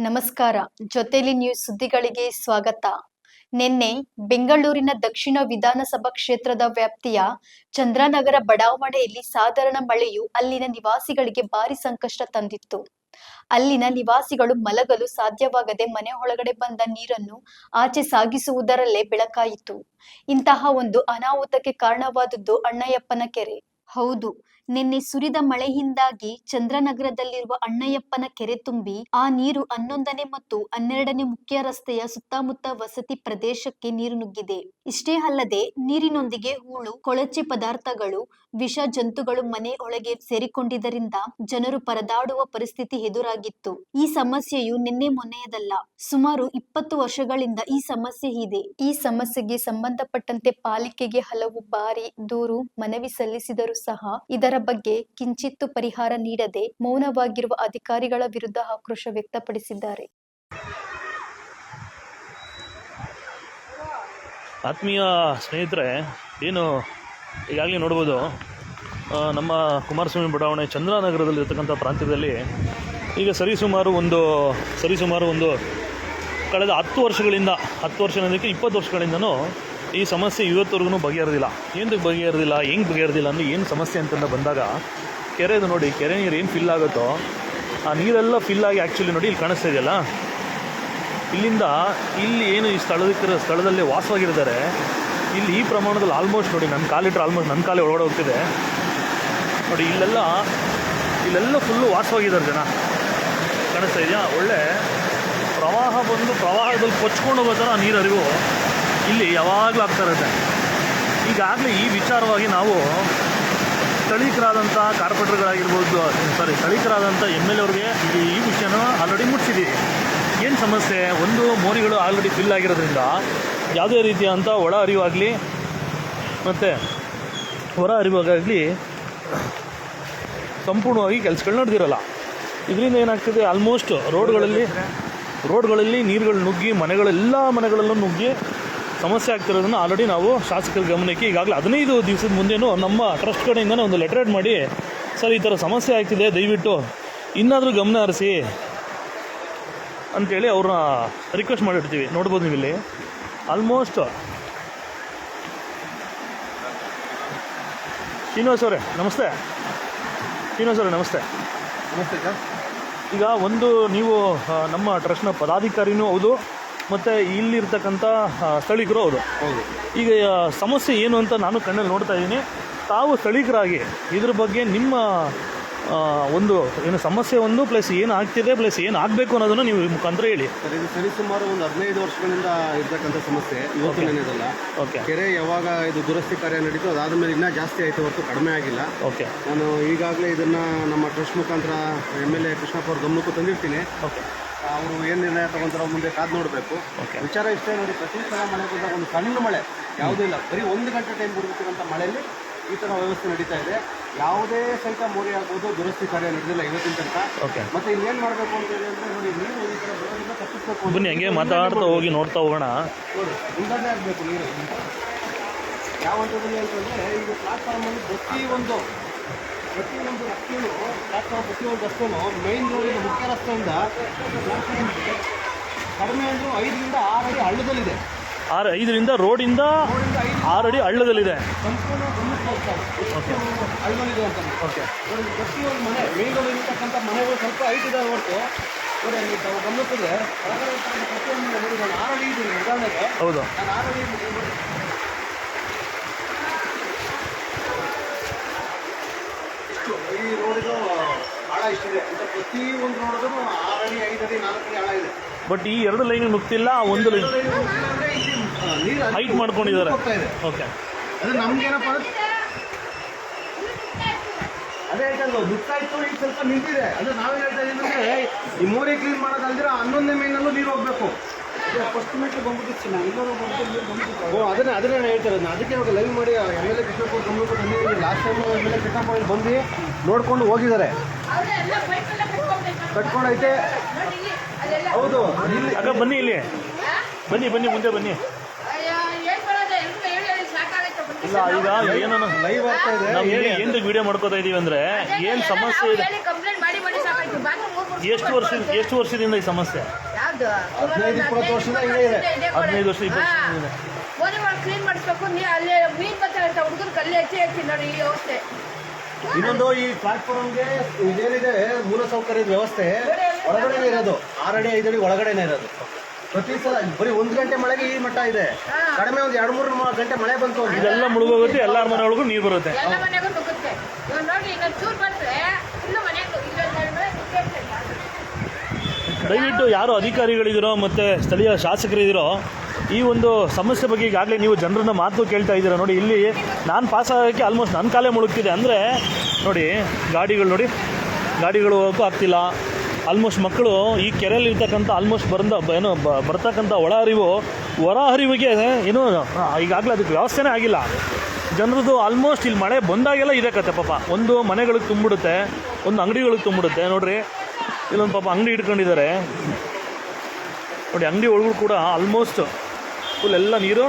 ನಮಸ್ಕಾರ. ಜೊತೆಲಿ ನ್ಯೂಸ್ ಸುದ್ದಿಗಳಿಗೆ ಸ್ವಾಗತ. ನಿನ್ನೆ ಬೆಂಗಳೂರಿನ ದಕ್ಷಿಣ ವಿಧಾನಸಭಾ ಕ್ಷೇತ್ರದ ವ್ಯಾಪ್ತಿಯ ಚಂದ್ರನಗರ ಬಡಾವಣೆಯಲ್ಲಿ ಸಾಧಾರಣ ಮಳೆಯು ಅಲ್ಲಿನ ನಿವಾಸಿಗಳಿಗೆ ಭಾರಿ ಸಂಕಷ್ಟ ತಂದಿತ್ತು. ಅಲ್ಲಿನ ನಿವಾಸಿಗಳು ಮಲಗಲು ಸಾಧ್ಯವಾಗದೆ ಮನೆ ಒಳಗಡೆ ಬಂದ ನೀರನ್ನು ಆಚೆ ಸಾಗಿಸುವುದರಲ್ಲೇ ಬೆಳಕಾಯಿತು. ಇಂತಹ ಒಂದು ಅನಾಹುತಕ್ಕೆ ಕಾರಣವಾದದ್ದು ಅಣ್ಣಯ್ಯಪ್ಪನ ಕೆರೆ. ಹೌದು, ನಿನ್ನೆ ಸುರಿದ ಮಳೆಯಿಂದಾಗಿ ಚಂದ್ರನಗರದಲ್ಲಿರುವ ಅಣ್ಣಯ್ಯಪ್ಪನ ಕೆರೆ ತುಂಬಿ ಆ ನೀರು 11ನೇ ಮತ್ತು 12ನೇ ಮುಖ್ಯ ರಸ್ತೆಯ ಸುತ್ತಮುತ್ತ ವಸತಿ ಪ್ರದೇಶಕ್ಕೆ ನೀರು ನುಗ್ಗಿದೆ. ಇಷ್ಟೇ ಅಲ್ಲದೆ ನೀರಿನೊಂದಿಗೆ ಹೂಳು, ಕೊಳಚೆ ಪದಾರ್ಥಗಳು, ವಿಷ ಜಂತುಗಳು ಮನೆ ಒಳಗೆ ಸೇರಿಕೊಂಡಿದ್ದರಿಂದ ಜನರು ಪರದಾಡುವ ಪರಿಸ್ಥಿತಿ ಎದುರಾಗಿತ್ತು. ಈ ಸಮಸ್ಯೆಯು ನಿನ್ನೆ ಮೊನ್ನೆಯದಲ್ಲ, ಸುಮಾರು 20 ವರ್ಷಗಳಿಂದ ಈ ಸಮಸ್ಯೆ ಇದೆ. ಈ ಸಮಸ್ಯೆಗೆ ಸಂಬಂಧಪಟ್ಟಂತೆ ಪಾಲಿಕೆಗೆ ಹಲವು ಬಾರಿ ದೂರು, ಮನವಿ ಸಲ್ಲಿಸಿದರೂ ಸಹ ಇದರ ಬಗ್ಗೆ ಕಿಂಚಿತ್ತೂ ಪರಿಹಾರ ನೀಡದೆ ಮೌನವಾಗಿರುವ ಅಧಿಕಾರಿಗಳ ವಿರುದ್ಧ ಆಕ್ರೋಶ ವ್ಯಕ್ತಪಡಿಸಿದ್ದಾರೆ. ಆತ್ಮೀಯ ಸ್ನೇಹಿತರೆ, ಏನು ಈಗಾಗಲೇ ನೋಡ್ಬೋದು, ನಮ್ಮ ಕುಮಾರಸ್ವಾಮಿ ಬಡಾವಣೆ ಚಂದ್ರನಗರದಲ್ಲಿರ್ತಕ್ಕಂಥ ಪ್ರಾಂತ್ಯದಲ್ಲಿ ಈಗ ಸರಿಸುಮಾರು ಒಂದು ಕಳೆದ 10 ವರ್ಷಗಳಿಂದ 10 ವರ್ಷಕ್ಕೆ 20 ವರ್ಷಗಳಿಂದನೂ ಈ ಸಮಸ್ಯೆ ಇವತ್ತವರೆಗೂ ಬಗೆಹರಿದಿಲ್ಲ. ಏನಕ್ಕೆ ಬಗೆಹರಿದಿಲ್ಲ, ಹೆಂಗೆ ಬಗೆಹರಿದಿಲ್ಲ ಅಂದರೆ ಏನು ಸಮಸ್ಯೆ ಅಂತಂದು ಬಂದಾಗ ಕೆರೆದು ನೋಡಿ, ಕೆರೆ ನೀರು ಏನು ಫಿಲ್ ಆಗುತ್ತೋ ಆ ನೀರೆಲ್ಲ ಫಿಲ್ ಆಗಿ ಆ್ಯಕ್ಚುಲಿ ನೋಡಿ ಇಲ್ಲಿ ಕಾಣಿಸ್ತಾ ಇದೆಯಲ್ಲ, ಇಲ್ಲಿಂದ ಇಲ್ಲಿ ಏನು ಈ ಸ್ಥಳದಲ್ಲಿ ವಾಸವಾಗಿರ್ತಾರೆ, ಇಲ್ಲಿ ಈ ಪ್ರಮಾಣದಲ್ಲಿ ಆಲ್ಮೋಸ್ಟ್ ನೋಡಿ ನನ್ನ ಕಾಲಿಟ್ರೆ ಆಲ್ಮೋಸ್ಟ್ ನನ್ನ ಕಾಲೇ ಒಳಗಡೆ ಹೋಗ್ತಿದೆ ನೋಡಿ. ಇಲ್ಲೆಲ್ಲ ಫುಲ್ಲು ವಾಸವಾಗಿದ್ದಾರೆ ಜನ, ಕಾಣಿಸ್ತಾ ಇದೆಯಾ? ಒಳ್ಳೆ ಪ್ರವಾಹ ಬಂದು ಪ್ರವಾಹದಲ್ಲಿ ಕೊಚ್ಕೊಂಡು ಹೋಗೋ ಥರ ನೀರು ಅರಿವು ಇಲ್ಲಿ ಯಾವಾಗಲೂ ಆಗ್ತಾ ಇರುತ್ತೆ. ಈಗಾಗಲೇ ಈ ವಿಚಾರವಾಗಿ ನಾವು ಸ್ಥಳೀಕರಾದಂಥ ಕಾರ್ಪೊರೇಟರ್ಗಳಾಗಿರ್ಬೋದು, ಸ್ಥಳೀಕರಾದಂಥ MLA ಅವ್ರಿಗೆ ಈ ವಿಷಯನ ಆಲ್ರೆಡಿ ಮುಟ್ಟಿಸಿದ್ದೀವಿ. ಏನು ಸಮಸ್ಯೆ, ಒಂದು ಮೋರಿಗಳು ಆಲ್ರೆಡಿ ಫಿಲ್ ಆಗಿರೋದ್ರಿಂದ ಯಾವುದೇ ರೀತಿಯಾದಂಥ ಒಳ ಅರಿವಾಗಲಿ ಮತ್ತು ಹೊರ ಅರಿವಾಗಲಿ ಸಂಪೂರ್ಣವಾಗಿ ಕೆಲಸಗಳು ನಡೆದಿರಲ್ಲ. ಇದರಿಂದ ಏನಾಗ್ತದೆ, ಆಲ್ಮೋಸ್ಟ್ ರೋಡ್ಗಳಲ್ಲಿ ನೀರುಗಳು ನುಗ್ಗಿ ಎಲ್ಲ ಮನೆಗಳಲ್ಲೂ ನುಗ್ಗಿ ಸಮಸ್ಯೆ ಆಗ್ತಿರೋದನ್ನು ಆಲ್ರೆಡಿ ನಾವು ಶಾಸಕರ ಗಮನಕ್ಕೆ ಈಗಾಗಲೇ 15 ದಿವಸದ ಮುಂದೆನೂ ನಮ್ಮ ಟ್ರಸ್ಟ್ ಕಡೆಯಿಂದನೇ ಒಂದು ಲೆಟರ್ ಮಾಡಿ, ಸರ್ ಈ ಥರ ಸಮಸ್ಯೆ ಆಗ್ತಿದೆ, ದಯವಿಟ್ಟು ಇನ್ನಾದರೂ ಗಮನ ಹರಿಸಿ ಅಂಥೇಳಿ ಅವ್ರನ್ನ ರಿಕ್ವೆಸ್ಟ್ ಮಾಡಿರ್ತೀವಿ. ನೋಡ್ಬೋದು ನೀವು ಇಲ್ಲಿ ಆಲ್ಮೋಸ್ಟ್. ಶ್ರೀನಿವಾಸ್ ಅವರೇ ನಮಸ್ತೆ. ನಮಸ್ತೆ ಸರ್. ಈಗ ನೀವು ನಮ್ಮ ಟ್ರಸ್ಟ್ನ ಪದಾಧಿಕಾರಿನೂ ಹೌದು ಮತ್ತು ಇಲ್ಲಿರ್ತಕ್ಕಂಥ ಸ್ಥಳೀಕರು ಹೌದು. ಈಗ ಸಮಸ್ಯೆ ಏನು ಅಂತ ನಾನು ಕಣ್ಣಲ್ಲಿ ನೋಡ್ತಾ ಇದ್ದೀನಿ. ತಾವು ಸ್ಥಳೀಕರಾಗಿ ಇದ್ರ ಬಗ್ಗೆ ನಿಮ್ಮ ಒಂದು ಏನು ಸಮಸ್ಯೆ ಪ್ಲಸ್ ಏನು ಆಗ್ತಿದೆ ಪ್ಲಸ್ ಏನು ಆಗಬೇಕು ಅನ್ನೋದನ್ನು ನೀವು ಮುಖಾಂತರ ಹೇಳಿ. ಸರ್, ಇದು ಸರಿಸುಮಾರು ಒಂದು 15 ವರ್ಷಗಳಿಂದ ಇರ್ತಕ್ಕಂಥ ಸಮಸ್ಯೆ, ಇವತ್ತು ನೆನೆದಲ್ಲ. ಓಕೆ. ಕೆರೆ ಯಾವಾಗ ಇದು ದುರಸ್ತಿ ಕಾರ್ಯ ನಡೀತು ಅದಾದ ಮೇಲೆ ಇನ್ನೂ ಜಾಸ್ತಿ ಆಯಿತು, ಹೊರತು ಕಡಿಮೆ ಆಗಿಲ್ಲ. ಓಕೆ. ನಾನು ಈಗಾಗಲೇ ಇದನ್ನು ನಮ್ಮ ಟ್ರಸ್ಟ್ ಮುಖಾಂತರ MLA ಕೃಷ್ಣಪ್ಪ ಅವ್ರ ಗಮನಕ್ಕೂ ತಂದಿರ್ತೀನಿ. ಓಕೆ. ಅವರು ಏನು ನಿರ್ಣಯ ತಗೊಂತಾರೋ ಮುಂದೆ ಕಾದು ನೋಡಬೇಕು. ವಿಚಾರ ಇಷ್ಟೇ ನೋಡಿ, ಪ್ರತಿ ಸಲ ಮಳೆ ಬಂದಾಗ ಒಂದು ಸಣ್ಣ ಮಳೆ ಯಾವುದೂ ಇಲ್ಲ, ಬರೀ 1 ಗಂಟೆ ಟೈಮ್ ಬಿಡ್ತಿರ್ತಕ್ಕಂಥ ಮಳೆಯಲ್ಲಿ ಈ ಥರ ವ್ಯವಸ್ಥೆ ನಡೀತಾ ಇದೆ. ಯಾವುದೇ ಸಹಿತ ಮೋರಿ ಆಗ್ಬೋದು, ದುರಸ್ತಿ ಕಾರ್ಯ ನಡೆದಿಲ್ಲ ಇವತ್ತಿನ ತನಕ. ಓಕೆ. ಮತ್ತೆ ಇನ್ನೇನು ಮಾಡಬೇಕು ಅಂತ ಹೇಳಿ ಅಂದರೆ ನೋಡಿ, ನೀರು ಈ ಥರ ಬರೋದನ್ನ ತಪ್ಪಿಸ್ಬೇಕು. ಬನ್ನಿ ಹಂಗೆ ಮಾತಾಡ್ತಾ ಹೋಗಿ ನೋಡ್ತಾ ಹೋಗೋಣ. ನೋಡಿ, ಮುಂದಾನೆ ಆಗಬೇಕು ನೀರು. ಯಾವ ಹಂತದಲ್ಲಿ ಅಂತಂದರೆ, ಈಗ ಪ್ಲಾಟ್ಫಾರ್ಮಲ್ಲಿ ಪ್ರತಿಯೊಂದು ರಸ್ತೆಯೂ ಪ್ರತಿಯೊಂದು ರಸ್ತೆಯೂ ಮೈನ್ ರೋಡಿನ ಮುಖ್ಯ ರಸ್ತೆಯಿಂದ ಕಡಿಮೆ ಅಂದರೂ 5ರಿಂದ 6 ಅಡಿ ಹಳ್ಳದಲ್ಲಿದೆ. 5ರಿಂದ ರೋಡಿಂದ 6 ಅಡಿ ಹಳ್ಳದಲ್ಲಿದೆ. ಸಂಪೂರ್ಣ ಓಕೆ. ಹಳ್ಳದಲ್ಲಿದೆ ಅಂತ. ಓಕೆ. ನೋಡಿ, ಪ್ರತಿಯೊಂದು ಮನೆ ಮೈನ್ ರೋಡ್ ಇರತಕ್ಕಂಥ ಮನೆಗಳು ಸ್ವಲ್ಪ ಹೈಟ್ ಇದೆ ಹೊರತು ನೋಡಿ, ಅಲ್ಲಿ ತಾವು ಗಮನಿಸಿದ್ರೆ ಪ್ರತಿಯೊಂದು ನೋಡಿ, ನಾನು 6 ಅಡಿ ಇದ್ದೀನಿ ಉದಾಹರಣೆಗೆ. ಹೌದು. ನಾನು 6 ಅಡಿ ಇದ್ದೀನಿ. ಈ ರೋಡಿದು ಆಳ ಇಷ್ಟಿದೆ ಅಂತ, ಪ್ರತಿಯೊಂದು ರೋಡ್ದು 6 ಅಡಿ 5 ಅಡಿ 4 ಅಡಿ ಆಳ ಇದೆ. ಬಟ್ ಈ 2 ಲೈನ್ ನುಗ್ತಿಲ್ಲ, ಒಂದು ಲೈನ್ ಹೈಟ್ ಮಾಡ್ಕೊಂಡಿದ್ದಾರೆ. ಓಕೆ. ಅದು ನಮ್ಗೇನಪ್ಪ ಅದೇ ಆಯ್ತಲ್ಲ, ನುಗ್ತಾಯಿತ್ತು, ಈಗ ಸ್ವಲ್ಪ ನಿಂತಿದೆ. ಅದು ನಾವೇನು ಹೇಳ್ತಾ ಇದ್ದೀವಿ ಅಂದರೆ, ಈ ಮೋರಿ ಕ್ಲೀನ್ ಮಾಡೋದಲ್ದಿರ 11ನೇ ಮೈನಲ್ಲೂ ನೀರು ಹೋಗಬೇಕು. ಫಸ್ಟ್ ಮೀಟ್ರ್ ಬಂದ್ಬಿಟ್ಟು ಎಲ್ಲರೂ ಅದನ್ನೇ ಹೇಳ್ತಾರೆ. ಅದಕ್ಕೆ ಇವಾಗ ಲೈವ್ ಮಾಡಿ MLA ಕೃಷ್ಣಪ್ಪ ಗಮನಕ್ಕೂ ತಂದಿದ್ದೀವಿ. ಲಾಸ್ಟ್ ಟೈಮ್ MLA ಕೃಷ್ಣಪ್ಪ ಬಂದು ನೋಡ್ಕೊಂಡು ಹೋಗಿದ್ದಾರೆ, ಕಟ್ಕೊಂಡೈತೆ. ಹೌದು. ಅಕ್ಕ ಬನ್ನಿ, ಇಲ್ಲಿ ಬನ್ನಿ ಮುಂದೆ ಬನ್ನಿ. ಇಲ್ಲ, ಈಗ ಏನೋ ಲೈವ್ ಆಗ್ತಾ ಇದೆ. ನಾವು ಏನು ವಿಡಿಯೋ ಮಾಡ್ಕೋತಾ ಇದೀವಿ ಅಂದರೆ ಏನು ಸಮಸ್ಯೆ ಇದೆ. ಎಷ್ಟು ವರ್ಷದಿಂದ ಈ ಸಮಸ್ಯೆ? ಯಾವ್ದು 15-20 ವರ್ಷದಿಂದ ಹಿಂಗೆ ಇದೆ. 15 ವರ್ಷ 20 ವರ್ಷದಿಂದ. ಮನೆ ಒಳಗೆ ಕ್ಲೀನ್ ಮಾಡಿಸ್ಬೇಕು. ಅಲ್ಲಿ ಮೀನ್ ಬರ್ತಾರೆ ಅಂತ ಹುಡುಗರು ಕಲ್ಲಿ ಹೆಚ್ಚಿ ನೋಡಿ ಈ ವ್ಯವಸ್ಥೆ. ಇನ್ನೊಂದು ಈ ಪ್ಲಾಟ್ಫಾರ್ಮ್ಗೆ ಇದೇನಿದೆ ಮೂಲಸೌಕರ್ಯದ ವ್ಯವಸ್ಥೆ ಹೊರಗಡೆನೇ ಇರೋದು, 6 ಅಡಿ 5 ಅಡಿ ಒಳಗಡೆನೇ ಇರೋದು. ಪ್ರತಿ ಸಲ ಬರೀ 1 ಗಂಟೆ ಮಳೆಗೆ ಈ ಮಟ್ಟ ಇದೆ. ಕಡಿಮೆ ಒಂದು 2-3 ಗಂಟೆ ಮಳೆ ಬಂತು ಅಂದ್ರೆ ಇದೆಲ್ಲ ಮುಳುಗೋಗುತ್ತೆ, ಎಲ್ಲರ ಮನೆ ಒಳಗೂ ನೀರು ಬರುತ್ತೆ. ಎಲ್ಲ ಮನೆಗೂ ನುಗ್ಗುತ್ತೆ. ಇವಾಗ ನೋಡಿ ಇನ್ನೊಂದು ಚೂರು ಬಂದ್ರೆ ಇನ್ನು ಮನೆಗೆ ದಯವಿಟ್ಟು ಯಾರು ಅಧಿಕಾರಿಗಳಿದ್ದೀರೋ ಮತ್ತು ಸ್ಥಳೀಯ ಶಾಸಕರಿದ್ದೀರೋ ಈ ಒಂದು ಸಮಸ್ಯೆ ಬಗ್ಗೆ ಈಗಾಗಲೇ ನೀವು ಜನರನ್ನ ಮಾತು ಕೇಳ್ತಾ ಇದ್ದೀರಾ. ನೋಡಿ ಇಲ್ಲಿ ನಾನು ಪಾಸ್ ಆಗೋಕ್ಕೆ ಆಲ್ಮೋಸ್ಟ್ ನನ್ನ ಕಾಲೇ ಮುಳುಗ್ತಿದೆ. ಅಂದರೆ ನೋಡಿ ಗಾಡಿಗಳು ಹೋಗೋಕ್ಕೂ ಆಗ್ತಿಲ್ಲ. ಆಲ್ಮೋಸ್ಟ್ ಮಕ್ಕಳು ಈ ಕೆರೆಯಲ್ಲಿ ಇರ್ತಕ್ಕಂಥ ಆಲ್ಮೋಸ್ಟ್ ಬರ್ತಕ್ಕಂಥ ಹೊರ ಹರಿವಿಗೆ ಏನು ಈಗಾಗಲೇ ಅದಕ್ಕೆ ವ್ಯವಸ್ಥೆನೇ ಆಗಿಲ್ಲ ಜನರದು. ಆಲ್ಮೋಸ್ಟ್ ಇಲ್ಲಿ ಮಳೆ ಬಂದಾಗೆಲ್ಲ ಇದೆ ಕತೆ ಪಾಪ. ಒಂದು ಮನೆಗಳಿಗೆ ತುಂಬಿಡುತ್ತೆ, ಒಂದು ಅಂಗಡಿಗಳಿಗೆ ತುಂಬಿಡುತ್ತೆ. ನೋಡಿರಿ ಇಲ್ಲೊಂದು ಪಾಪ ಅಂಗಡಿ ಇಟ್ಕೊಂಡಿದ್ದಾರೆ ನೋಡಿ. ಅಂಗಡಿ ಒಳಗೂ ಕೂಡ ಆಲ್ಮೋಸ್ಟ್ ಫುಲ್ ಎಲ್ಲ ನೀರು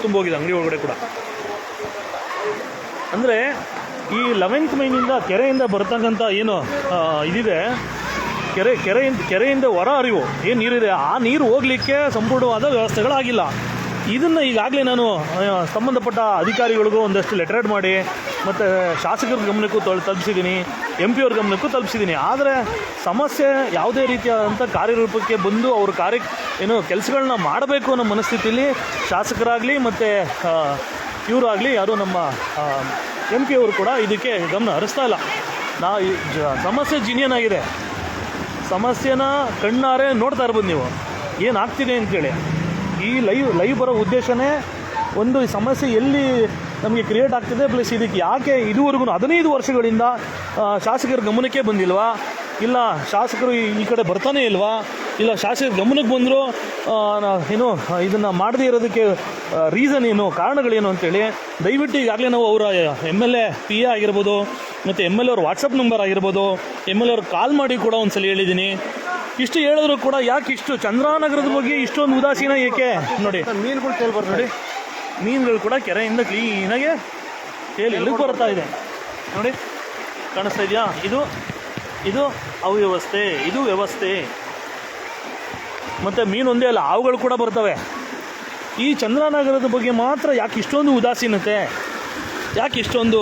ತುಂಬೋಗಿದೆ ಅಂಗಡಿ ಒಳಗಡೆ ಕೂಡ. ಅಂದರೆ ಈ 11th ಮೈನಿಂದ ಕೆರೆಯಿಂದ ಬರ್ತಕ್ಕಂಥ ಏನು ಇದಿದೆ, ಕೆರೆಯಿಂದ ಹೊರ ಹರಿವು ಏನು ನೀರಿದೆ, ಆ ನೀರು ಹೋಗಲಿಕ್ಕೆ ಸಂಪೂರ್ಣವಾದ ವ್ಯವಸ್ಥೆಗಳಾಗಿಲ್ಲ. ಇದನ್ನು ಈಗಾಗಲೇ ನಾನು ಸಂಬಂಧಪಟ್ಟ ಅಧಿಕಾರಿಗಳಿಗೂ ಒಂದಷ್ಟು ಲೆಟರ್ ಮಾಡಿ ಮತ್ತು ಶಾಸಕರ ಗಮನಕ್ಕೂ ತಲುಪಿಸಿದ್ದೀನಿ, MP ಅವ್ರ ಗಮನಕ್ಕೂ ತಲುಪಿಸಿದ್ದೀನಿ. ಆದರೆ ಸಮಸ್ಯೆ ಯಾವುದೇ ರೀತಿಯಾದಂಥ ಕಾರ್ಯರೂಪಕ್ಕೆ ಬಂದು ಅವ್ರ ಕೆಲಸಗಳನ್ನ ಮಾಡಬೇಕು ಅನ್ನೋ ಮನಸ್ಥಿತಿಯಲ್ಲಿ ಶಾಸಕರಾಗಲಿ ಮತ್ತು ಇವರಾಗಲಿ ಯಾರು ನಮ್ಮ MP ಅವರು ಕೂಡ ಇದಕ್ಕೆ ಗಮನ ಹರಿಸ್ತಾ ಇಲ್ಲ. ಸಮಸ್ಯೆ ಜಿನಿಯನ್ ಆಗಿದೆ. ಸಮಸ್ಯೆನ ಕಣ್ಣಾರೆ ನೋಡ್ತಾ ಇರ್ಬೋದು ನೀವು ಏನಾಗ್ತಿದೆ ಅಂತೇಳಿ. ಈ ಲೈವ್ ಬರೋ ಉದ್ದೇಶನೇ ಒಂದು ಈ ಸಮಸ್ಯೆ ಎಲ್ಲಿ ನಮಗೆ ಕ್ರಿಯೇಟ್ ಆಗ್ತಿದೆ, ಪ್ಲಸ್ ಇದಕ್ಕೆ ಯಾಕೆ ಇದುವರೆಗೂ 15 ವರ್ಷಗಳಿಂದ ಶಾಸಕರ ಗಮನಕ್ಕೆ ಬಂದಿಲ್ವಾ, ಇಲ್ಲ ಶಾಸಕರು ಈ ಕಡೆ ಬರ್ತಾನೆ ಇಲ್ವಾ, ಇಲ್ಲ ಶಾಸಕರ ಗಮನಕ್ಕೆ ಬಂದರೂ ಇದನ್ನು ಮಾಡದೇ ಇರೋದಕ್ಕೆ ರೀಸನ್ ಏನು, ಕಾರಣಗಳೇನು ಅಂತೇಳಿ ದಯವಿಟ್ಟು ಈಗಾಗಲೇ ನಾವು ಅವರ MLA PA ಆಗಿರ್ಬೋದು ಮತ್ತು MLA ಅವ್ರ ವಾಟ್ಸಪ್ ನಂಬರ್ ಆಗಿರ್ಬೋದು, MLA ಅವ್ರು ಕಾಲ್ ಮಾಡಿ ಕೂಡ ಒಂದ್ಸಲ ಹೇಳಿದ್ದೀನಿ. ಇಷ್ಟು ಹೇಳಿದ್ರು ಕೂಡ ಯಾಕೆ ಇಷ್ಟು ಚಂದ್ರಾನಗರದ ಬಗ್ಗೆ ಇಷ್ಟೊಂದು ಉದಾಸೀನ ಏಕೆ? ನೋಡಿ ಮೀನುಗಳು ತೇಲ್ ಬರ್ತದೆ. ನೋಡಿ ಮೀನುಗಳು ಕೂಡ ಕೆರೆಯಿಂದ ಕ್ಲೀನಾಗೆ ಇಲ್ಲಿಗೆ ಬರ್ತಾ ಇದೆ. ನೋಡಿ ಕಾಣಿಸ್ತಾ ಇದೆಯಾ? ಇದು ಅವ್ಯವಸ್ಥೆ, ಇದು ವ್ಯವಸ್ಥೆ. ಮತ್ತು ಮೀನು ಒಂದೇ ಅಲ್ಲ, ಹಾವುಗಳು ಕೂಡ ಬರ್ತವೆ. ಈ ಚಂದ್ರಾನಗರದ ಬಗ್ಗೆ ಮಾತ್ರ ಯಾಕೆ ಇಷ್ಟೊಂದು ಉದಾಸೀನತೆ, ಯಾಕೆ ಇಷ್ಟೊಂದು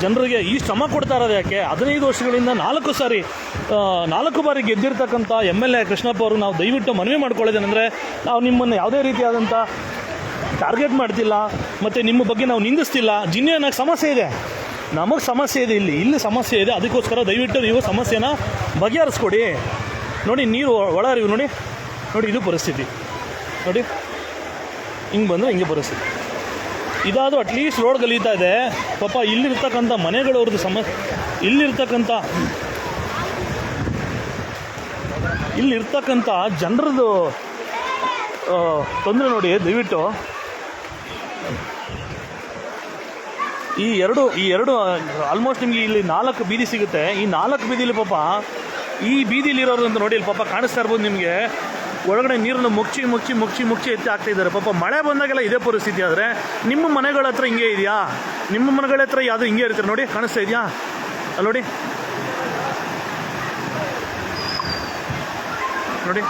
ಜನರಿಗೆ ಈ ಶ್ರಮ ಕೊಡ್ತಾ ಇರೋದು ಯಾಕೆ? 15 ವರ್ಷಗಳಿಂದ 4 ಬಾರಿ ಗೆದ್ದಿರ್ತಕ್ಕಂಥ MLA ಕೃಷ್ಣಪ್ಪ ಅವರು ನಾವು ದಯವಿಟ್ಟು ಮನವಿ ಮಾಡ್ಕೊಳ್ಳೋದೇನೆಂದರೆ, ನಾವು ನಿಮ್ಮನ್ನು ಯಾವುದೇ ರೀತಿಯಾದಂಥ ಟಾರ್ಗೆಟ್ ಮಾಡ್ತಿಲ್ಲ ಮತ್ತು ನಿಮ್ಮ ಬಗ್ಗೆ ನಾವು ನಿಂದಿಸ್ತಿಲ್ಲ. ಜಿನ್ನೇನಾಗಿ ಸಮಸ್ಯೆ ಇದೆ, ನಮಗೆ ಸಮಸ್ಯೆ ಇದೆ, ಇಲ್ಲಿ ಸಮಸ್ಯೆ ಇದೆ. ಅದಕ್ಕೋಸ್ಕರ ದಯವಿಟ್ಟು ನೀವು ಸಮಸ್ಯೆನ ಬಗೆಹರಿಸ್ಕೊಡಿ. ನೋಡಿ ನೀರು ಒಳ ಹರಿವು ನೋಡಿ ಇದು ಪರಿಸ್ಥಿತಿ. ನೋಡಿ ಹಿಂಗೆ ಬಂದರೆ ಹಿಂಗೆ ಪರಿಸ್ಥಿತಿ. ಇದಾದರೂ ಅಟ್ಲೀಸ್ಟ್ ರೋಡ್ ಗಲೀತಾ ಇದೆ ಪಾಪ. ಇಲ್ಲಿರ್ತಕ್ಕಂಥ ಮನೆಗಳವ್ರದ್ದು ಇಲ್ಲಿರ್ತಕ್ಕಂಥ ಜನರದ್ದು ತೊಂದರೆ ನೋಡಿ. ದಯವಿಟ್ಟು ಈ ಎರಡು ಆಲ್ಮೋಸ್ಟ್ ನಿಮಗೆ ಇಲ್ಲಿ 4 ಬೀದಿ ಸಿಗುತ್ತೆ. ಈ 4 ಬೀದಿಲಿ ಪಾಪ ಈ ಬೀದಿಲಿರೋರು ಅಂತ ನೋಡಿ, ಇಲ್ಲಿ ಪಾಪ ಕಾಣಿಸ್ತಾ ಇರ್ಬೋದು ನಿಮಗೆ. ಒಳಗಡೆ ನೀರನ್ನು ಮುಚ್ಚಿ ಎತ್ತಿ ಆಗ್ತಾ ಇದ್ದಾರೆ ಪಾಪ. ಮಳೆ ಬಂದಾಗೆಲ್ಲ ಇದೇ ಪರಿಸ್ಥಿತಿ. ಆದರೆ ನಿಮ್ಮ ಮನೆಗಳ ಹತ್ರ ಹಿಂಗೆ ಇದೆಯಾ? ನಿಮ್ಮ ಮನೆಗಳ ಹತ್ರ ಯಾವುದು ಹಿಂಗೆ ಇರ್ತಾರೆ ನೋಡಿ, ಕಾಣಿಸ್ತಾ ಇದೆಯಾ? ಅಲ್ಲಿ ನೋಡಿ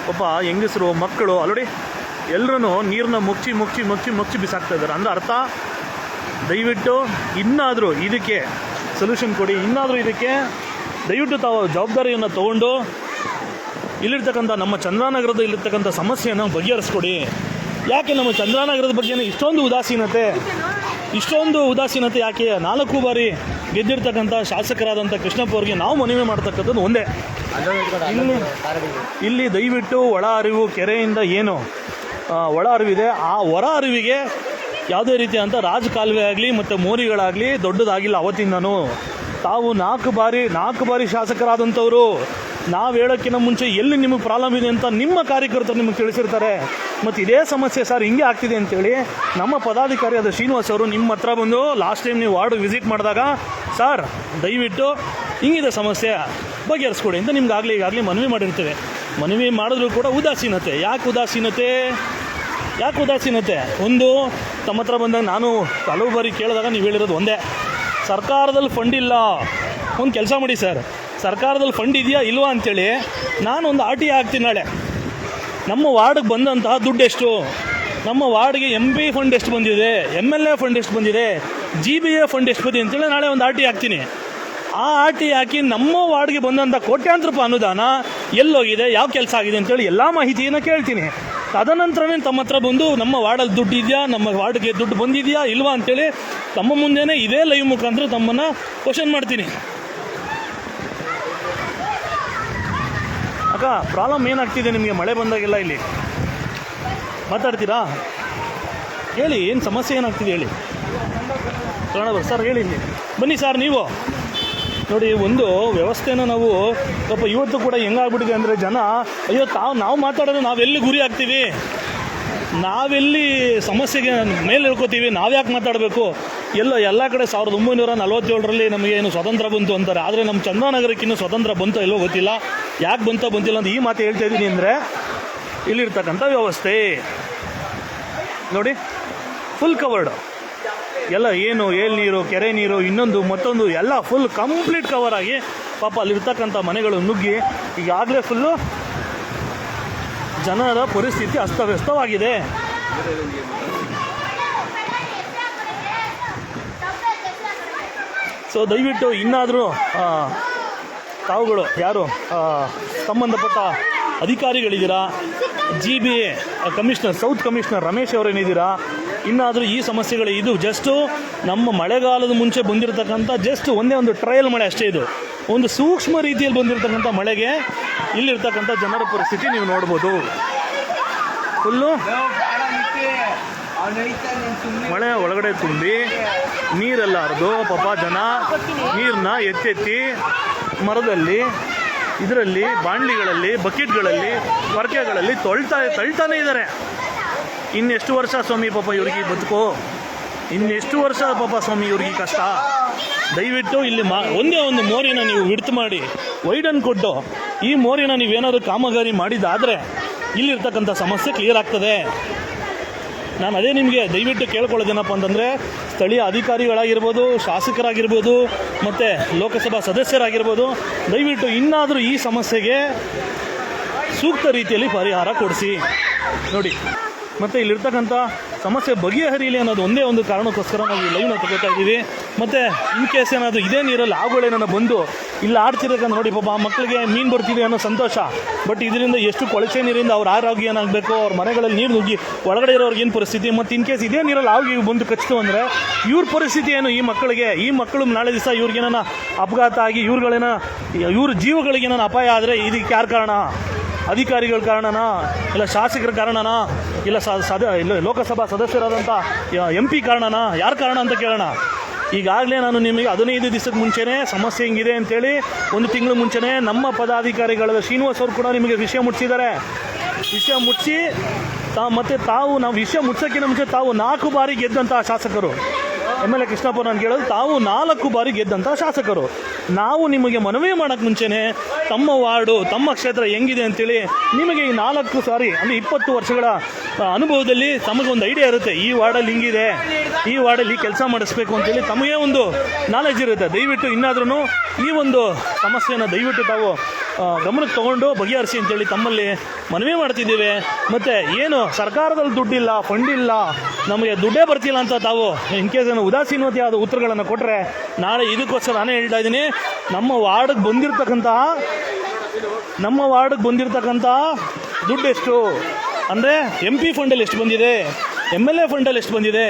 ಪಾಪ ಹೆಂಗಸರು ಮಕ್ಕಳು ಅಲ್ಲೋಡಿ ಎಲ್ಲರೂ ನೀರನ್ನ ಮುಚ್ಚಿ ಬಿಸಾಕ್ತಾ ಇದ್ದಾರೆ. ಅಂದ್ರೆ ಅರ್ಥ ದಯವಿಟ್ಟು ಇನ್ನಾದರೂ ಇದಕ್ಕೆ ಸೊಲ್ಯೂಷನ್ ಕೊಡಿ. ಇನ್ನಾದರೂ ಇದಕ್ಕೆ ದಯವಿಟ್ಟು ತಾವು ಜವಾಬ್ದಾರಿಯನ್ನು ತಗೊಂಡು ಇಲ್ಲಿರ್ತಕ್ಕಂಥ ನಮ್ಮ ಚಂದ್ರಾನಗರದ ಇಲ್ಲಿರ್ತಕ್ಕಂಥ ಸಮಸ್ಯೆಯನ್ನು ಬಗೆಹರಿಸ್ಕೊಡಿ. ಯಾಕೆ ನಮ್ಮ ಚಂದ್ರಾನಗರದ ಬಗ್ಗೆ ಇಷ್ಟೊಂದು ಉದಾಸೀನತೆ ಯಾಕೆ? 4 ಬಾರಿ ಗೆದ್ದಿರ್ತಕ್ಕಂಥ ಶಾಸಕರಾದಂಥ ಕೃಷ್ಣಪ್ಪ ಅವರಿಗೆ ನಾವು ಮನವಿ ಮಾಡ್ತಕ್ಕಂಥದ್ದು ಒಂದೇ, ಇಲ್ಲಿ ದಯವಿಟ್ಟು ಒಳ ಹರಿವು ಕೆರೆಯಿಂದ ಏನು ಒಳ ಹರಿವಿದೆ ಆ ಹೊರ ಹರಿವಿಗೆ ಯಾವುದೇ ರೀತಿಯಾದಂಥ ರಾಜಕಾಲುವೆ ಆಗಲಿ ಮತ್ತು ಮೋರಿಗಳಾಗಲಿ ದೊಡ್ಡದಾಗಿಲ್ಲ. ಅವತ್ತಿಂದನೂ ತಾವು 4 ಬಾರಿ ಶಾಸಕರಾದಂಥವರು ನಾವು ಹೇಳೋಕ್ಕಿಂತ ಮುಂಚೆ ಎಲ್ಲಿ ನಿಮಗೆ ಪ್ರಾಬ್ಲಮ್ ಇದೆ ಅಂತ ನಿಮ್ಮ ಕಾರ್ಯಕರ್ತರು ನಿಮಗೆ ತಿಳಿಸಿರ್ತಾರೆ. ಮತ್ತು ಇದೇ ಸಮಸ್ಯೆ ಸರ್ ಹಿಂಗೆ ಆಗ್ತಿದೆ ಅಂತೇಳಿ ನಮ್ಮ ಪದಾಧಿಕಾರಿಯಾದ ಶ್ರೀನಿವಾಸ್ ಅವರು ನಿಮ್ಮ ಹತ್ರ ಬಂದು ಲಾಸ್ಟ್ ಟೈಮ್ ನೀವು ವಾರ್ಡ್ ವಿಸಿಟ್ ಮಾಡಿದಾಗ ಸರ್ ದಯವಿಟ್ಟು ಹಿಂಗಿದೆ ಸಮಸ್ಯೆ ಬಗೆಹರಿಸ್ಕೊಡಿ ಅಂತ ನಿಮ್ಗೆ ಈಗಾಗಲೇ ಮನವಿ ಮಾಡಿರ್ತೇವೆ. ಮನವಿ ಮಾಡಿದ್ರು ಕೂಡ ಉದಾಸೀನತೆ. ಯಾಕೆ ಉದಾಸೀನತೆ? ಒಂದು ತಮ್ಮ ಹತ್ರ ಬಂದಾಗ ನಾನು ಹಲವು ಬಾರಿ ಕೇಳಿದಾಗ ನೀವು ಹೇಳಿರೋದು ಒಂದೇ, ಸರ್ಕಾರದಲ್ಲಿ ಫಂಡ್ ಇಲ್ಲ. ಒಂದು ಕೆಲಸ ಮಾಡಿ ಸರ್, ಸರ್ಕಾರದಲ್ಲಿ ಫಂಡ್ ಇದೆಯಾ ಇಲ್ವಾ ಅಂತೇಳಿ ನಾನು ಒಂದು RT ಹಾಕ್ತೀನಿ ನಾಳೆ. ನಮ್ಮ ವಾರ್ಡ್ಗೆ ಬಂದಂತಹ ದುಡ್ಡು ಎಷ್ಟು, ನಮ್ಮ ವಾರ್ಡ್ಗೆ MP ಫಂಡ್ ಎಷ್ಟು ಬಂದಿದೆ, MLA ಫಂಡ್ ಎಷ್ಟು ಬಂದಿದೆ, GBA ಫಂಡ್ ಎಷ್ಟು ಬಂದಿದೆ ಅಂತೇಳಿ ನಾಳೆ ಒಂದು RT ಹಾಕ್ತೀನಿ. ಆ RT ಹಾಕಿ ನಮ್ಮ ವಾರ್ಡ್ಗೆ ಬಂದಂಥ ಕೋಟ್ಯಾಂತರ ರೂಪಾಯಿ ಅನುದಾನ ಎಲ್ಲೋಗಿದೆ, ಯಾವ ಕೆಲಸ ಆಗಿದೆ ಅಂತೇಳಿ ಎಲ್ಲ ಮಾಹಿತಿಯನ್ನು ಕೇಳ್ತೀನಿ. ತದನಂತರನೇ ತಮ್ಮ ಹತ್ರ ಬಂದು ನಮ್ಮ ವಾರ್ಡಲ್ಲಿ ದುಡ್ಡು ಇದೆಯಾ, ನಮ್ಮ ವಾರ್ಡ್ಗೆ ದುಡ್ಡು ಬಂದಿದೆಯಾ ಇಲ್ವಾ ಅಂತೇಳಿ ತಮ್ಮ ಮುಂದೆನೇ ಇದೇ ಲೈವ್ ಮುಖಾಂತರ ತಮ್ಮನ್ನು ಕ್ವಶನ್ ಮಾಡ್ತೀನಿ. ಅಕ್ಕ, ಪ್ರಾಬ್ಲಮ್ ಏನಾಗ್ತಿದೆ ನಿಮಗೆ ಮಳೆ ಬಂದಾಗೆಲ್ಲ ಇಲ್ಲಿ ಮಾತಾಡ್ತೀರಾ? ಹೇಳಿ, ಏನು ಸಮಸ್ಯೆ ಏನಾಗ್ತಿದೆ ಹೇಳಿ. ಕನ್ನಡ ಸರ್ ಹೇಳಿ, ಬನ್ನಿ ಸರ್. ನೀವು ನೋಡಿ, ಒಂದು ವ್ಯವಸ್ಥೆನ ನಾವು ಸ್ವಲ್ಪ ಇವತ್ತು ಕೂಡ ಹೆಂಗಾಗ್ಬಿಟ್ಟಿದೆ ಅಂದರೆ ಜನ ಅಯ್ಯೋ ನಾವು ಮಾತಾಡೋದು ನಾವೆಲ್ಲಿ ಗುರಿ ಆಗ್ತೀವಿ, ನಾವೆಲ್ಲಿ ಸಮಸ್ಯೆಗೆ ಮೇಲೆ ಹೇಳ್ಕೋತೀವಿ, ನಾವ್ಯಾಕೆ ಮಾತಾಡಬೇಕು. ಎಲ್ಲ ಕಡೆ 1947ರಲ್ಲಿ ನಮಗೆ ಏನು ಸ್ವತಂತ್ರ ಬಂತು ಅಂತಾರೆ, ಆದರೆ ನಮ್ಮ ಚಂದ್ರನಗರಕ್ಕೆ ಇನ್ನೂ ಸ್ವತಂತ್ರ ಬಂತೋ ಇಲ್ಲೋ ಗೊತ್ತಿಲ್ಲ. ಯಾಕೆ ಬಂತಿಲ್ಲ ಅಂತ ಈ ಮಾತು ಹೇಳ್ತಾ ಇದ್ದೀನಿ ಅಂದರೆ, ಇಲ್ಲಿರ್ತಕ್ಕಂಥ ವ್ಯವಸ್ಥೆ ನೋಡಿ ಫುಲ್ ಕವರ್ಡ್. ಎಲ್ಲ ಏನು ಏಳ್ನೀರು, ಕೆರೆ ನೀರು, ಇನ್ನೊಂದು ಮತ್ತೊಂದು ಎಲ್ಲ ಫುಲ್ ಕಂಪ್ಲೀಟ್ ಕವರ್ ಆಗಿ ಪಾಪ ಅಲ್ಲಿರ್ತಕ್ಕಂಥ ಮನೆಗಳು ನುಗ್ಗಿ ಈಗಾಗಲೇ ಫುಲ್ಲು ಜನರ ಪರಿಸ್ಥಿತಿ ಅಸ್ತವ್ಯಸ್ತವಾಗಿದೆ. ಸೊ ದಯವಿಟ್ಟು ಇನ್ನಾದರೂ ತಾವುಗಳು ಯಾರು ಸಂಬಂಧಪಟ್ಟ ಅಧಿಕಾರಿಗಳಿದ್ದೀರಾ, GBA commissioner, south commissioner Ramesh ಅವರೇನಿದ್ದೀರಾ, ಇನ್ನಾದರೂ ಈ ಸಮಸ್ಯೆಗಳು ಇದು ಜಸ್ಟು ನಮ್ಮ ಮಳೆಗಾಲದ ಮುಂಚೆ ಬಂದಿರತಕ್ಕಂಥ ಜಸ್ಟ್ ಒಂದೇ ಒಂದು ಟ್ರಯಲ್ ಮಳೆ ಅಷ್ಟೇ. ಇದು ಒಂದು ಸೂಕ್ಷ್ಮ ರೀತಿಯಲ್ಲಿ ಬಂದಿರತಕ್ಕಂಥ ಮಳೆಗೆ ಇಲ್ಲಿರ್ತಕ್ಕಂಥ ಜನರ ಪರಿಸ್ಥಿತಿ ನೀವು ನೋಡ್ಬೋದು. ಫುಲ್ಲು ಮಳೆ ಒಳಗಡೆ ತುಂಬಿ ನೀರೆಲ್ಲ ಹರಿದು ಪಾಪ ಜನ ನೀರನ್ನ ಎತ್ತೆತ್ತಿ ಮರದಲ್ಲಿ, ಇದರಲ್ಲಿ ಬಾಂಡ್ಲಿಗಳಲ್ಲಿ, ಬಕೆಟ್ಗಳಲ್ಲಿ, ವರ್ಕೆಗಳಲ್ಲಿ ತಳ್ತಾನೆ ಇದ್ದಾರೆ. ಇನ್ನೆಷ್ಟು ವರ್ಷ ಸ್ವಾಮಿ ಪಾಪ ಇವ್ರಿಗೆ ಬದುಕು, ಇನ್ನೆಷ್ಟು ವರ್ಷ ಪಾಪ ಸ್ವಾಮಿ ಇವ್ರಿಗೆ ಕಷ್ಟ. ದಯವಿಟ್ಟು ಇಲ್ಲಿ ಒಂದೇ ಒಂದು ಮೋರಿನ ನೀವು ವಿಡ್ತ್ ಮಾಡಿ ವೈಡನ್ ಕೊಟ್ಟು ಈ ಮೋರಿನ ನೀವೇನಾದರೂ ಕಾಮಗಾರಿ ಮಾಡಿದ್ದಾದರೆ ಇಲ್ಲಿರ್ತಕ್ಕಂಥ ಸಮಸ್ಯೆ ಕ್ಲಿಯರ್ ಆಗ್ತದೆ. ನಾನು ಅದೇ ನಿಮಗೆ ದಯವಿಟ್ಟು ಕೇಳ್ಕೊಳ್ಳೋದೇನಪ್ಪ ಅಂತಂದರೆ, ಸ್ಥಳೀಯ ಅಧಿಕಾರಿಗಳಾಗಿರ್ಬೋದು, ಶಾಸಕರಾಗಿರ್ಬೋದು, ಮತ್ತು ಲೋಕಸಭಾ ಸದಸ್ಯರಾಗಿರ್ಬೋದು, ದಯವಿಟ್ಟು ಇನ್ನಾದರೂ ಈ ಸಮಸ್ಯೆಗೆ ಸೂಕ್ತ ರೀತಿಯಲ್ಲಿ ಪರಿಹಾರ ಕೊಡಿಸಿ ನೋಡಿ. ಮತ್ತು ಇಲ್ಲಿರ್ತಕ್ಕಂಥ ಸಮಸ್ಯೆ ಬಗೆಹರಿಯಲಿ ಅನ್ನೋದು ಒಂದೇ ಒಂದು ಕಾರಣಕ್ಕೋಸ್ಕರ ನಾವು ಈ ಲೈವ್ನ ತಗೋತಾ ಇದ್ದೀವಿ. ಮತ್ತು ಇನ್ ಕೇಸ್ ಏನಾದರೂ ಇದೇ ನೀರಲ್ಲಿ ಆಗುಗಳೇನೋ ಬಂದು ಇಲ್ಲಿ ಆಡ್ತಿರೋಕಂದ್ರೆ ನೋಡಿ ಪಾಪ ಆ ಮಕ್ಕಳಿಗೆ ಮೀನು ಬರ್ತಿದೆ ಅನ್ನೋ ಸಂತೋಷ. ಬಟ್ ಇದರಿಂದ ಎಷ್ಟು ಕೊಳಚೆ ನೀರಿಂದ ಅವ್ರ ಆರೋಗ್ಯ ಏನಾಗಬೇಕು, ಅವ್ರ ಮನೆಗಳಲ್ಲಿ ನೀರು ನುಗ್ಗಿ ಒಳಗಡೆ ಇರೋರ್ಗೆ ಏನು ಪರಿಸ್ಥಿತಿ, ಮತ್ತು ಇನ್ ಕೇಸ್ ಇದೇ ನೀರಲ್ಲಿ ಆಗಿ ಬಂದು ಕಚ್ಚಿತು ಅಂದರೆ ಇವ್ರ ಪರಿಸ್ಥಿತಿ ಏನು, ಈ ಮಕ್ಕಳು ನಾಳೆ ದಿವಸ ಇವ್ರಿಗೇನ ಅಪಘಾತ ಆಗಿ ಇವ್ರ ಜೀವಗಳಿಗೇನ ಅಪಾಯ ಆದರೆ ಇದಕ್ಕೆ ಯಾರು ಕಾರಣ? ಅಧಿಕಾರಿಗಳ ಕಾರಣನಾ, ಇಲ್ಲ ಶಾಸಕರ ಕಾರಣನಾ, ಇಲ್ಲ ಲೋಕಸಭಾ ಸದಸ್ಯರಾದಂಥ MP ಕಾರಣನಾ? ಯಾರು ಕಾರಣ ಅಂತ ಕೇಳೋಣ. ಈಗಾಗಲೇ ನಾನು ನಿಮಗೆ 15 ದಿವಸಕ್ಕೆ ಮುಂಚೆನೇ ಸಮಸ್ಯೆ ಹಿಂಗಿದೆ ಅಂತೇಳಿ 1 ತಿಂಗಳು ಮುಂಚೆನೇ ನಮ್ಮ ಪದಾಧಿಕಾರಿಗಳಾದ ಶ್ರೀನಿವಾಸ್ ಅವರು ಕೂಡ ನಿಮಗೆ ವಿಷಯ ಮುಟ್ಟಿಸಿದ್ದಾರೆ. ವಿಷಯ ಮುಟ್ಟಿಸಿ ನಾವು ವಿಷಯ ಮುಟ್ಸೋಕ್ಕಿಂತ ಮುಂಚೆ ತಾವು 4 ಬಾರಿ ಗೆದ್ದಂತಹ ಶಾಸಕರು, MLA ಕೃಷ್ಣಪ್ಪ ನಾನು ಕೇಳೋದು, ತಾವು 4 ಬಾರಿ ಗೆದ್ದಂಥ ಶಾಸಕರು. ನಾವು ನಿಮಗೆ ಮನವಿ ಮಾಡೋಕ್ಕೆ ಮುಂಚೆನೇ ತಮ್ಮ ವಾರ್ಡು, ತಮ್ಮ ಕ್ಷೇತ್ರ ಹೆಂಗಿದೆ ಅಂತೇಳಿ ನಿಮಗೆ ಈ 4 ಸಾರಿ ಅಂದರೆ 20 ವರ್ಷಗಳ ಅನುಭವದಲ್ಲಿ ತಮಗೊಂದು ಐಡಿಯಾ ಇರುತ್ತೆ. ಈ ವಾರ್ಡಲ್ಲಿ ಹಿಂಗಿದೆ, ಈ ವಾರ್ಡಲ್ಲಿ ಕೆಲಸ ಮಾಡಿಸ್ಬೇಕು ಅಂತೇಳಿ ತಮಗೆ ಒಂದು ನಾಲೆಜ್ ಇರುತ್ತೆ. ದಯವಿಟ್ಟು ಇನ್ನಾದ್ರೂ ಈ ಒಂದು ಸಮಸ್ಯೆಯನ್ನು ದಯವಿಟ್ಟು ತಾವು ಗಮನಕ್ಕೆ ತೊಗೊಂಡು ಬಗೆಹರಿಸಿ ಅಂತೇಳಿ ತಮ್ಮಲ್ಲಿ ಮನವಿ ಮಾಡ್ತಿದ್ದೀವಿ. ಮತ್ತು ಏನು ಸರ್ಕಾರದಲ್ಲಿ ದುಡ್ಡಿಲ್ಲ, ಫಂಡ್ ಇಲ್ಲ, ನಮಗೆ ದುಡ್ಡೇ ಬರ್ತಿಲ್ಲ ಅಂತ ತಾವು ಇನ್ ಕೇಸ್ ಏನೋ ಉದಾಸೀನತೆಯಾದ ಉತ್ತರಗಳನ್ನು ಕೊಟ್ಟರೆ ನಾಳೆ ಇದಕ್ಕೋಸ್ಕರ ನಾನೇ ಹೇಳ್ತಾ ಇದ್ದೀನಿ, ನಮ್ಮ ವಾರ್ಡ್ಗೆ ಬಂದಿರತಕ್ಕಂಥ ದುಡ್ಡು ಎಷ್ಟು ಅಂದರೆ MP ಫಂಡಲ್ಲಿ ಎಷ್ಟು ಬಂದಿದೆ, MLA ಫಂಡಲ್ಲಿ ಎಷ್ಟು ಬಂದಿದೆ,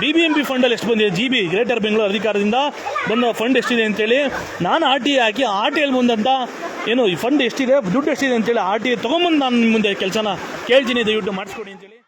BBMP ಫಂಡಲ್ಲಿ ಎಷ್ಟು ಬಂದಿದೆ, GB ಗ್ರೇಟರ್ ಬೆಂಗಳೂರು ಅಧಿಕಾರದಿಂದ ಬಂದ ಫಂಡ್ ಎಷ್ಟಿದೆ ಅಂತೇಳಿ ನಾನು RTA ಹಾಕಿ RTಯಲ್ಲಿ ಬಂದಂಥ ಏನು ಈ ಫಂಡ್ ಎಷ್ಟಿದೆ, ದುಡ್ಡು ಎಷ್ಟಿದೆ ಅಂತೇಳಿ RTA ತೊಗೊಂಬಂದು ನಾನು ಮುಂದೆ ಕೆಲಸನ ಕೇಳ್ತೀನಿ, ದಯವಿಟ್ಟು ಮಾಡಿಸ್ಕೊಡಿ ಅಂತೇಳಿ.